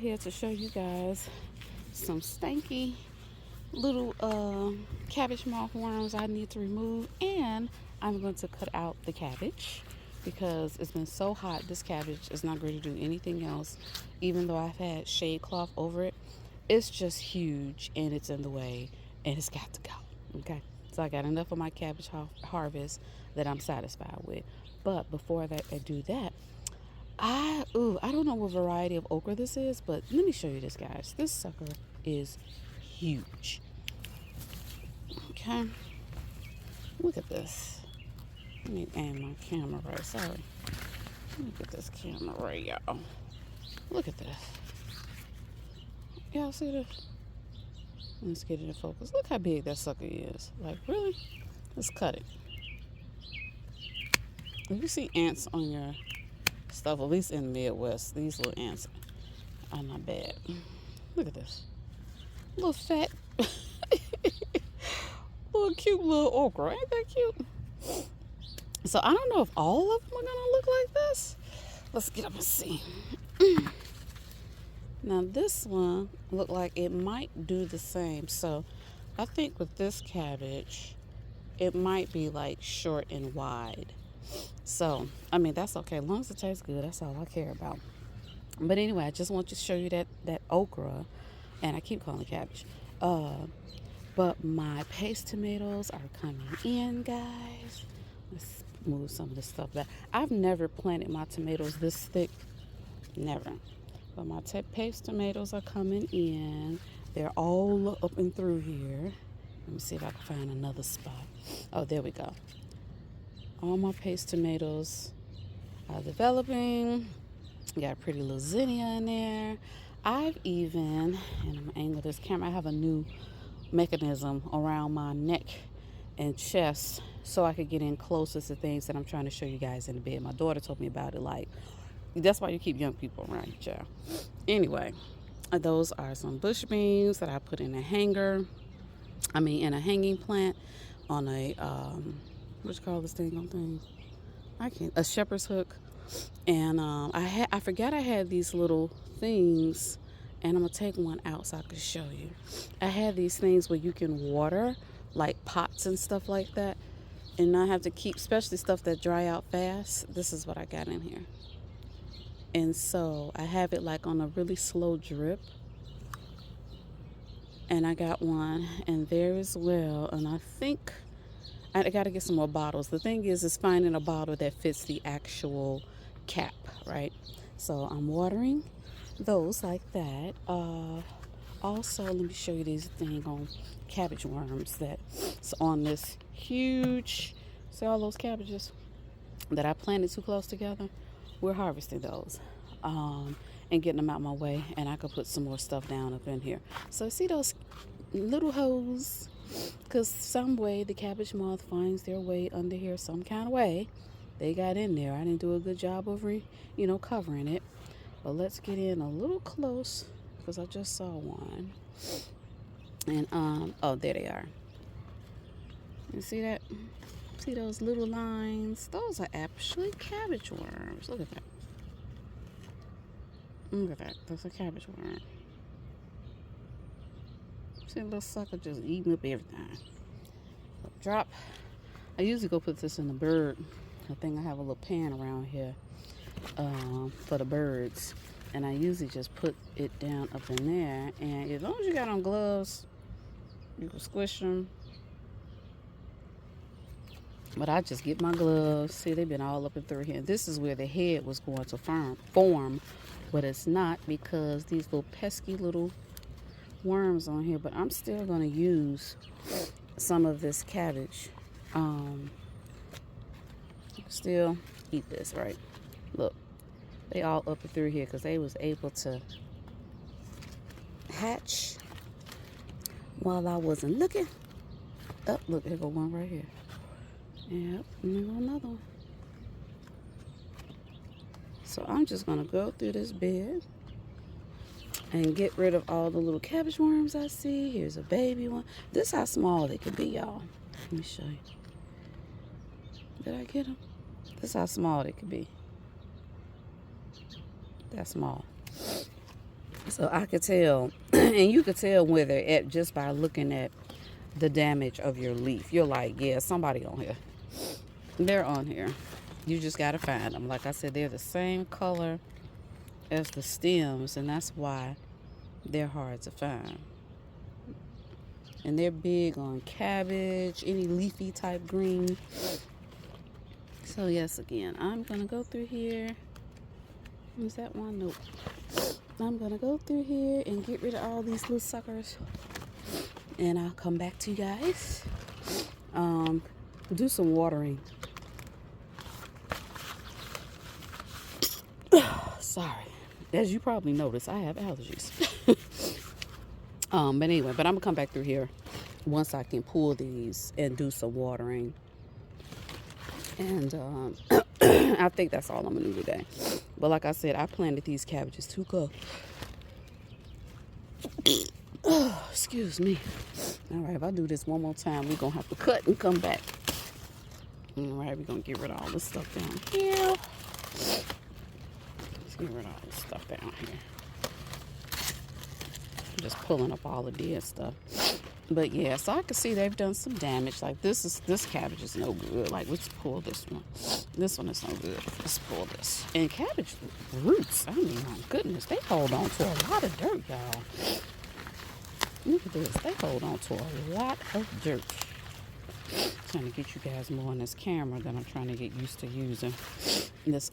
here to show you guys some stanky little cabbage moth worms I need to remove, and I'm going to cut out the cabbage because it's been so hot. This cabbage is not going to do anything else, even though I've had shade cloth over it. It's just huge and it's in the way, and it's got to go. Okay, so I got enough of my cabbage harvest that I'm satisfied with. But before that, I do that, I don't know what variety of okra this is, but let me show you this, guys. This sucker is huge. Okay, look at this. Let me aim my camera right. Sorry. Let me get this camera right, y'all. Look at this. Y'all see this? Let's get it in focus. Look how big that sucker is. Like, really? Let's cut it. If you see ants on your stuff, at least in the Midwest, these little ants are not bad. Look at this. Little fat, little cute little okra. Ain't that cute? So I don't know if all of them are gonna look like this. Let's get up and see. Now this one look like it might do the same. So I think with this cabbage, it might be like short and wide. So, I mean, that's okay. As long as it tastes good, that's all I care about. But anyway, I just want to show you that okra, and I keep calling it cabbage. But my paste tomatoes are coming in, guys. Let's move some of this stuff back. I've never planted my tomatoes this thick. Never. But my paste tomatoes are coming in. They're all up and through here. Let me see if I can find another spot. Oh, there we go. All my paste tomatoes are developing. Got a pretty little zinnia in there. I've even, and I'm gonna angle this camera, I have a new mechanism around my neck and chest so I could get in closer to things that I'm trying to show you guys in the bed. My daughter told me about it. Like, that's why you keep young people around you, child. Anyway, those are some bush beans that I put in a hanger. In a hanging plant on a what you call this thing on things? A shepherd's hook. And I forgot I had these little things, and I'm gonna take one out so I can show you. I had these things where you can water like pots and stuff like that, and not have to keep, especially stuff that dry out fast. This is what I got in here. And so I have it like on a really slow drip. And I got one in there as well. And I think I got to get some more bottles. The thing is finding a bottle that fits the actual cap, right? So I'm watering those like that. Also, let me show you this thing on cabbage worms that's on this huge, see all those cabbages that I planted too close together? We're harvesting those and getting them out my way, and I could put some more stuff down up in here. So see those little holes? Because some way the cabbage moth finds their way under here some kind of way. They got in there. I didn't do a good job of covering it. But let's get in a little close because I just saw one. And oh, there they are. You see that? See those little lines? Those are actually cabbage worms. Look at that. Look at that. That's a cabbage worm. See a little sucker just eating up everything. So drop. I usually go put this in the bird. I think I have a little pan around here for the birds. And I usually just put it down up in there. And as long as you got on gloves, you can squish them. But I just get my gloves. See, they've been all up and through here. This is where the head was going to form, but it's not because these little pesky little worms on here. But I'm still going to use some of this cabbage. Still eat this, right? Look, they all up and through here because they was able to hatch while I wasn't looking. Oh, look, there go one right here. Yep, and there go another one. So I'm just gonna go through this bed and get rid of all the little cabbage worms I see. Here's a baby one. This is how small they could be, y'all. Let me show you. Did I get them? This is how small they could be. That small. So I could tell, and you could tell where they're at just by looking at the damage of your leaf. You're like, yeah, somebody on here. They're on here. You just got to find them. Like I said, they're the same color as the stems, and that's why they're hard to find. And they're big on cabbage, any leafy type green. So yes, again, I'm going to go through here. Is that one? Nope. I'm going to go through here and get rid of all these little suckers. And I'll come back to you guys. Do some watering. Sorry. As you probably noticed, I have allergies. But anyway, I'm going to come back through here once I can pull these and do some watering. And I think that's all I'm going to do today. But like I said, I planted these cabbages to go. Oh, excuse me. All right, if I do this one more time, we're going to have to cut and come back. All right, we're going to get rid of all this stuff down here. Let's get rid of all this stuff down here. I'm just pulling up all the dead stuff. But yeah, so I can see they've done some damage. Like this cabbage is no good. Like, let's pull this one. This one is no good. Let's pull this. And cabbage roots, I mean, my goodness, they hold on to a lot of dirt, y'all. Look at this. They hold on to a lot of dirt. I'm trying to get you guys more on this camera than I'm trying to get used to using this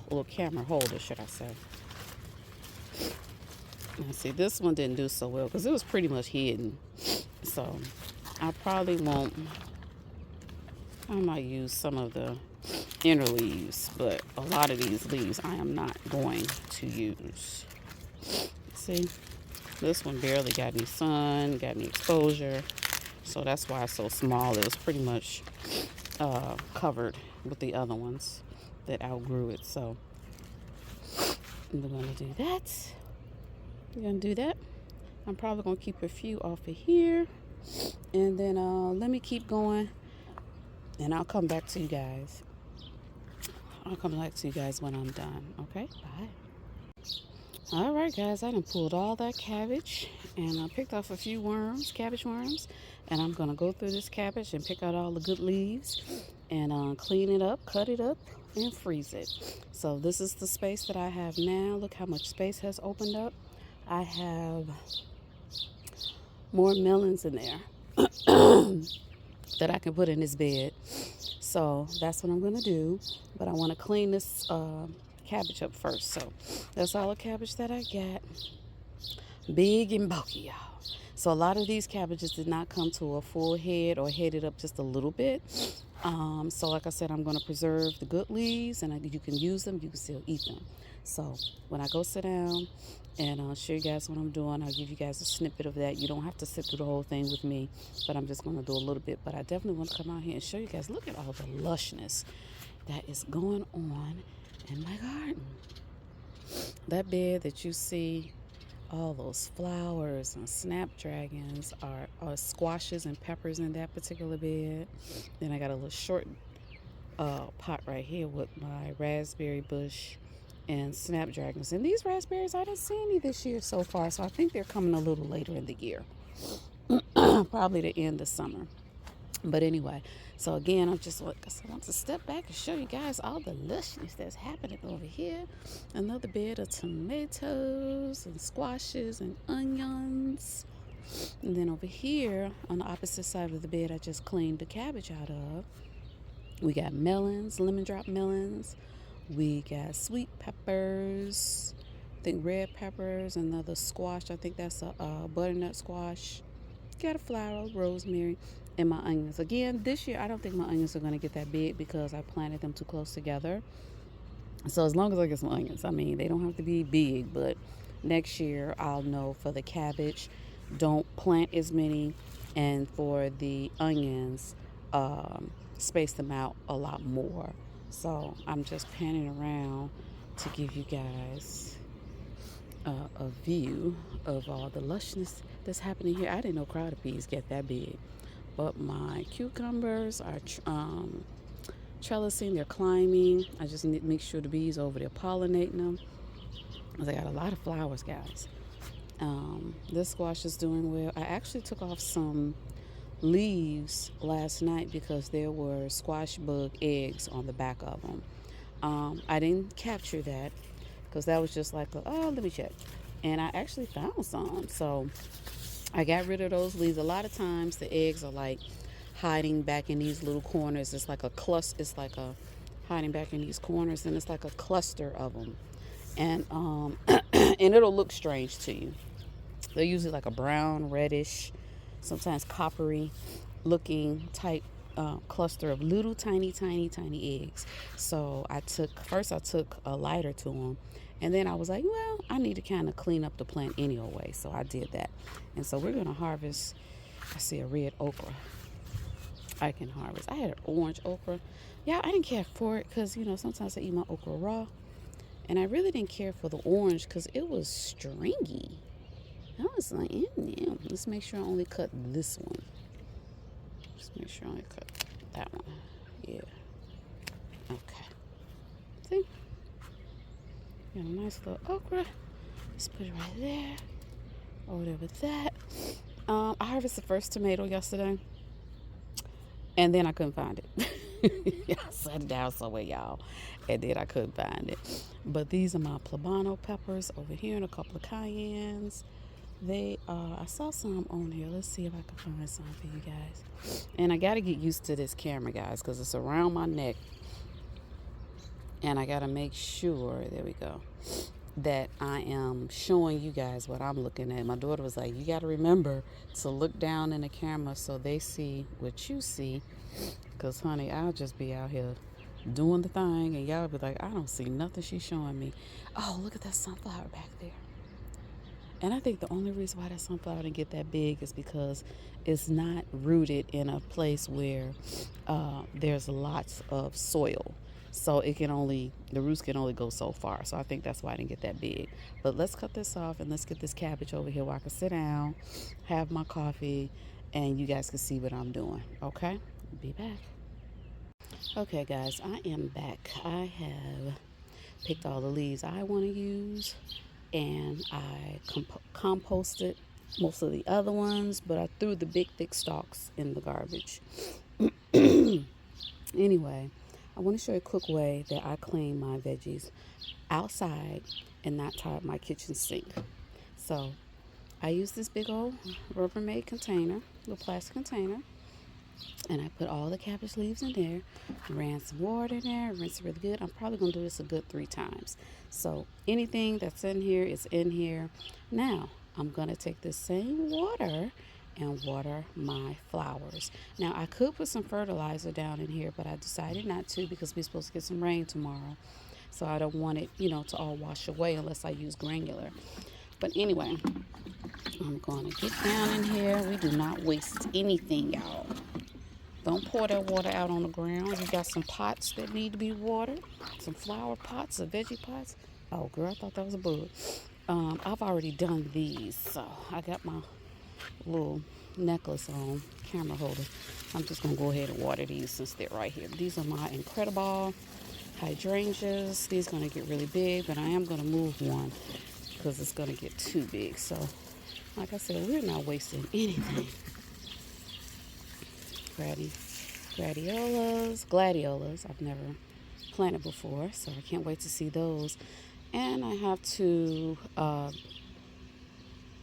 little camera holder, should I say. Now, see, this one didn't do so well because it was pretty much hidden. So I probably won't. I might use some of the inner leaves, but a lot of these leaves I am not going to use. See, this one barely got any sun, got any exposure. So that's why it's so small. It was pretty much covered with the other ones that outgrew it. So I'm going to do that. I'm going to do that. I'm probably going to keep a few off of here. And then let me keep going. And I'll come back to you guys. I'll come back to you guys when I'm done. Okay? Bye. All right, guys. I done pulled all that cabbage. And I picked off a few worms, cabbage worms. And I'm going to go through this cabbage and pick out all the good leaves. And clean it up, cut it up, and freeze it. So this is the space that I have now. Look how much space has opened up. I have more melons in there that I can put in this bed. So that's what I'm going to do. But I want to clean this cabbage up first. So that's all the cabbage that I got. Big and bulky, y'all. So a lot of these cabbages did not come to a full head or headed up just a little bit. So like I said, I'm going to preserve the good leaves, and you can use them, you can still eat them. So when I go sit down and I'll show you guys what I'm doing, I'll give you guys a snippet of that. You don't have to sit through the whole thing with me, but I'm just going to do a little bit. But I definitely want to come out here and show you guys, look at all the lushness that is going on in my garden. That bed that you see, all those flowers and snapdragons are squashes and peppers in that particular bed. Then I got a little short pot right here with my raspberry bush and snapdragons. And these raspberries, I didn't see any this year so far, so I think they're coming a little later in the year. Probably the end of summer. But anyway, so again, I want to step back and show you guys all the lushness that's happening over here. Another bed of tomatoes and squashes and onions. And then over here, on the opposite side of the bed, I just cleaned the cabbage out of. We got melons, lemon drop melons. We got sweet peppers, I think red peppers, another squash. I think that's a butternut squash. Got a flower, rosemary, and my onions. Again, this year, I don't think my onions are going to get that big because I planted them too close together. So as long as I get some onions, I mean, they don't have to be big, but next year I'll know for the cabbage, don't plant as many. And for the onions, space them out a lot more. So I'm just panning around to give you guys a view of all the lushness that's happening here. I didn't know crowded peas get that big. But my cucumbers are trellising, they're climbing. I just need to make sure the bees over there pollinating them. They got a lot of flowers, guys. This squash is doing well. I actually took off some leaves last night because there were squash bug eggs on the back of them. I didn't capture that because that was just like, oh, let me check. And I actually found some. So I got rid of those leaves. A lot of times the eggs are like hiding back in these little corners. It's like a cluster. It's like a hiding back in these corners, and it's like a cluster of them. And and it'll look strange to you. They're usually like a brown, reddish, sometimes coppery looking type cluster of little tiny, tiny, tiny eggs. So I took a lighter to them, and then I was like, well, I need to kind of clean up the plant anyway. So I did that. And so we're going to harvest, I see a red okra I can harvest. I had an orange okra. Yeah, I didn't care for it because, sometimes I eat my okra raw. And I really didn't care for the orange because it was stringy. I was like, let's make sure I only cut this one. Just make sure I only cut that one. Yeah. Okay. See? Got a nice little okra. Let's put it right there. Over there with that. I harvested the first tomato yesterday. And then I couldn't find it. I set it down somewhere, y'all. And then I couldn't find it. But these are my poblano peppers over here and a couple of cayennes. I saw some on here. Let's see if I can find some for you guys. And I got to get used to this camera, guys, because it's around my neck. And I got to make sure, there we go, that I am showing you guys what I'm looking at. My daughter was like, you got to remember to look down in the camera so they see what you see. Because, honey, I'll just be out here doing the thing, and y'all be like, I don't see nothing she's showing me. Oh, look at that sunflower back there. And I think the only reason why that sunflower didn't get that big is because it's not rooted in a place where there's lots of soil. So the roots can only go so far. So I think that's why I didn't get that big. But let's cut this off and let's get this cabbage over here where I can sit down, have my coffee, and you guys can see what I'm doing. Okay? Be back. Okay, guys, I am back. I have picked all the leaves I want to use, and I composted most of the other ones, but I threw the big thick stalks in the garbage. Anyway, I want to show you a quick way that I clean my veggies outside and not tie up my kitchen sink. So I use this big old Rubbermaid container, little plastic container, and I put all the cabbage leaves in there, ran some water in there, rinse it really good. I'm probably going to do this a good 3 times. So anything that's in here is in here. Now, I'm going to take this same water and water my flowers. Now, I could put some fertilizer down in here, but I decided not to because we're supposed to get some rain tomorrow. So I don't want it, to all wash away unless I use granular. But anyway, I'm going to get down in here. We do not waste anything, y'all. Don't pour that water out on the ground. You got some pots that need to be watered. Some flower pots or veggie pots. Oh, girl, I thought that was a bug. I've already done these. So I got my little necklace on, camera holder. I'm just going to go ahead and water these since they're right here. These are my Incredible hydrangeas. These are going to get really big, but I am going to move one because it's going to get too big. So, like I said, we're not wasting anything. Gladiolas. I've never planted before, so I can't wait to see those. And I have to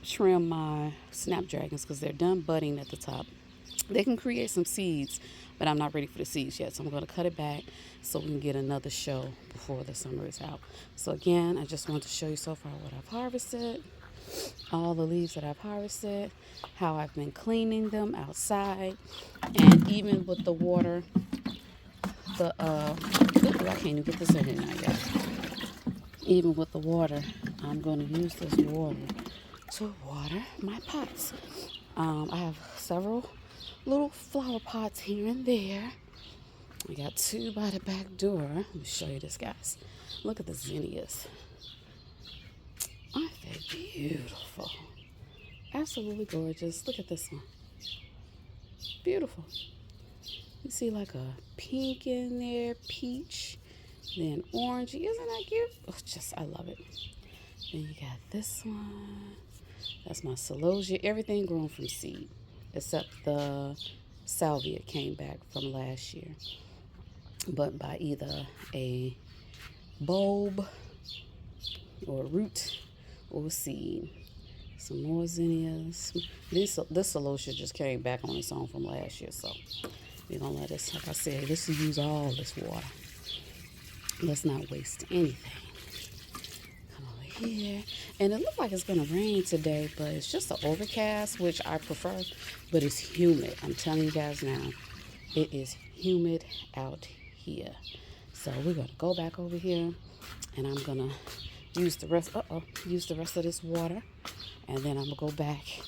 trim my snapdragons because they're done budding at the top. They can create some seeds, but I'm not ready for the seeds yet, so I'm going to cut it back so we can get another show before the summer is out. So again, I just wanted to show you so far what I've harvested, all the leaves that I've harvested, how I've been cleaning them outside, and even with the water, I can't even get this in here now, y'all. Even with the water, I'm going to use this water to water my pots. I have several little flower pots here and there. I got 2 by the back door. Let me show you this, guys. Look at the zinnias. Aren't they beautiful? Absolutely gorgeous. Look at this one. Beautiful. You see like a pink in there, peach, then orangey. Isn't that cute? Oh, I love it. Then you got this one. That's my celosia. Everything grown from seed, except the salvia came back from last year, but by either a bulb or a root or a seed. Some more zinnias. This celosia just came back on its own from last year, so we're gonna let this, like I said, this will use all this water. Let's not waste anything. Come over here. And it looks like it's gonna rain today, but it's just an overcast, which I prefer, but it's humid. I'm telling you guys now, it is humid out here. So we're gonna go back over here, and I'm gonna use the rest of this water, and then I'm gonna go back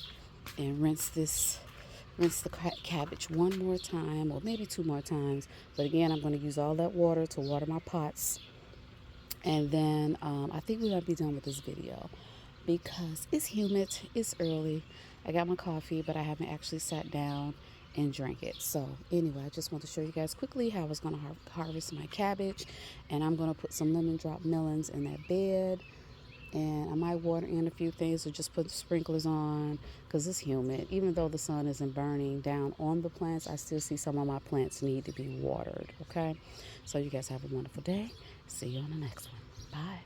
and rinse the cabbage one more time, or maybe 2 more times. But again, I'm gonna use all that water to water my pots, and then I think we're gonna be done with this video because it's humid, it's early. I got my coffee, but I haven't actually sat down and drank it. So anyway, I just want to show you guys quickly how I was going to harvest my cabbage, and I'm going to put some lemon drop melons in that bed, and I might water in a few things or just put sprinklers on because it's humid. Even though the sun isn't burning down on the plants, I still see some of my plants need to be watered. Okay, so you guys have a wonderful day. See you on the next one. Bye.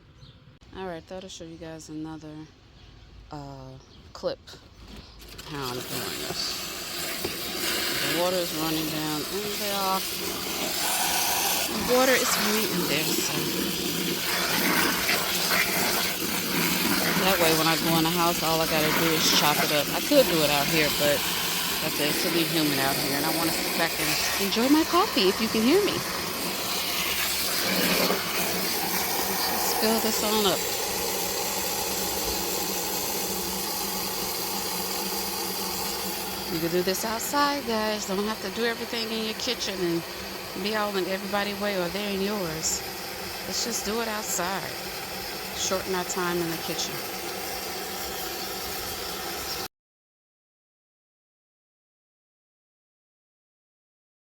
All right, thought I'd show you guys another clip how I'm doing this. The water is running down in there. The water is running in there. So that way when I go in the house, all I got to do is chop it up. I could do it out here, but like I said, it's really humid out here. And I want to sit back and enjoy my coffee if you can hear me. Let's just fill this on up. You can do this outside, guys. Don't have to do everything in your kitchen and be all in everybody's way or they're in yours. Let's just do it outside. Shorten our time in the kitchen.